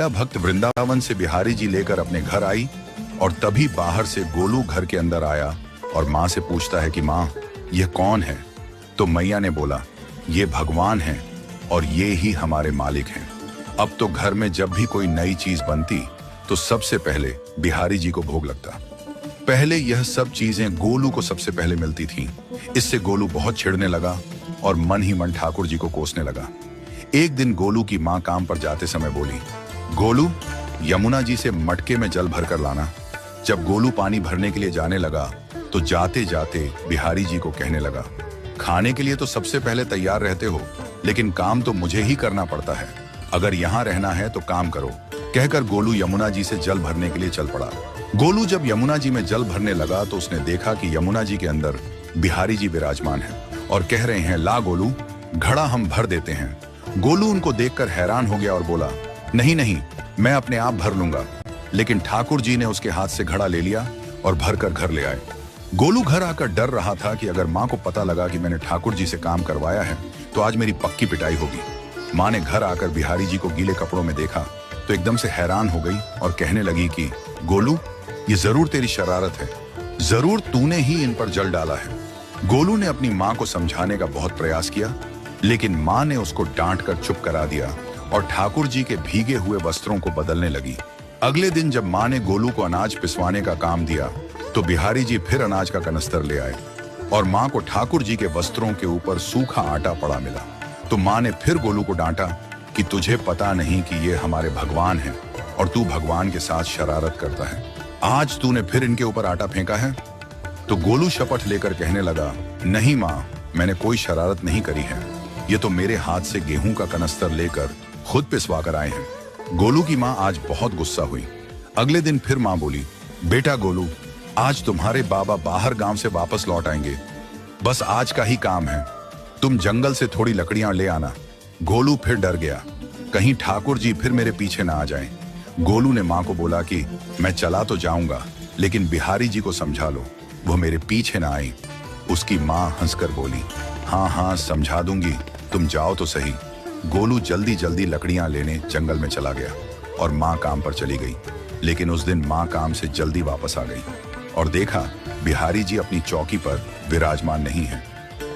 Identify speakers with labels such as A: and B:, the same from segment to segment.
A: भक्त वृंदावन से बिहारी जी लेकर अपने घर आई और तभी बाहर से गोलू घर के अंदर आया और माँ से पूछता है कि माँ, यह कौन है? तो मैया ने बोला, ये भगवान हैं और ये ही हमारे मालिक हैं। अब तो घर में जब भी कोई नई चीज बनती तो सबसे पहले बिहारी जी को भोग लगता। पहले यह सब चीजें गोलू को सबसे पहले मिलती थीं। इससे गोलू बहुत चिढ़ने लगा और मन ही मन ठाकुर जी को कोसने लगा। एक दिन गोलू की माँ काम पर जाते समय बोली, गोलू, यमुना जी से मटके में जल भर कर लाना। जब गोलू पानी भरने के लिए जाने लगा तो जाते जाते बिहारी जी को कहने लगा, खाने के लिए तो सबसे पहले तैयार रहते हो, लेकिन काम तो मुझे ही करना पड़ता है। अगर यहाँ रहना है तो काम करो। कहकर गोलू यमुना जी से जल भरने के लिए चल पड़ा। गोलू जब यमुना जी में जल भरने लगा तो उसने देखा कि यमुना जी के अंदर बिहारी जी विराजमान हैं और कह रहे हैं, ला गोलू, घड़ा हम भर देते हैं। गोलू उनको देखकर हैरान हो गया और बोला, नहीं नहीं, मैं अपने आप भर लूंगा। लेकिन ठाकुर जी ने उसके हाथ से घड़ा ले लिया और भरकर घर ले आए। गोलू घर आकर डर रहा था कि अगर माँ को पता लगा कि मैंने ठाकुर जी से काम करवाया है तो आज मेरी पक्की पिटाई होगी। माँ ने घर आकर बिहारी जी को गीले कपड़ों में देखा तो एकदम से हैरान हो गई और कहने लगी कि गोलू, ये जरूर तेरी शरारत है, जरूर तूने ही इन पर जल डाला है। गोलू ने अपनी माँ को समझाने का बहुत प्रयास किया, लेकिन माँ ने उसको डांट कर चुप करा दिया और ठाकुर जी के भीगे हुए वस्त्रों को बदलने लगी। अगले दिन जब माँ ने गोलू को अनाज पिसवाने का काम दिया तो बिहारी जी फिर अनाज का कनस्तर ले आए और माँ को ठाकुर जी के वस्त्रों के ऊपर सूखा आटा पड़ा मिला। तो माँ ने फिर गोलू को डांटा कि तुझे पता नहीं कि ये हमारे भगवान हैं और तू भगवान के साथ शरारत करता है। आज तूने फिर इनके ऊपर आटा फेंका है। तो गोलू शपथ लेकर कहने लगा, नहीं माँ, मैंने कोई शरारत नहीं करी है। ये तो मेरे हाथ से गेहूं का कनस्तर लेकर खुद पिसवा कर आए हैं। गोलू की माँ आज बहुत गुस्सा हुई। अगले दिन फिर माँ बोली, बेटा गोलू, आज तुम्हारे बाबा बाहर गांव से वापस लौट आएंगे। बस आज का ही काम है, तुम जंगल से थोड़ी लकड़ियां ले आना। गोलू फिर डर गया, कहीं ठाकुर जी फिर मेरे पीछे ना आ जाएं। गोलू ने माँ को बोला कि मैं चला तो जाऊंगा, लेकिन बिहारी जी को समझा लो, वो मेरे पीछे ना आई। उसकी माँ हंसकर बोली, हाँ हाँ समझा दूंगी, तुम जाओ तो सही। गोलू जल्दी जल्दी लकड़ियां लेने जंगल में चला गया और माँ काम पर चली गई। लेकिन उस दिन माँ काम से जल्दी वापस आ गई और देखा बिहारी जी अपनी चौकी पर विराजमान नहीं है।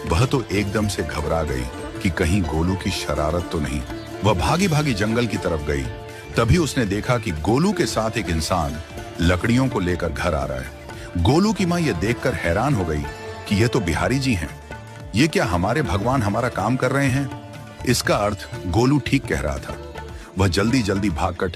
A: वह तो एकदम से घबरा गई कि कहीं गोलू की शरारत तो नहीं। वह भागी भागी जंगल की तरफ गई। तभी उसने देखा कि गोलू के साथ एक इंसान लकड़ियों को लेकर घर आ रहा है। गोलू की माँ यह देखकर हैरान हो गई कि यह तो बिहारी जी हैं। ये क्या हमारे भगवान हमारा काम कर रहे हैं? इसका अर्थ गोलू ठीक कह रहा था। वह जल्दी जल्दी भागकर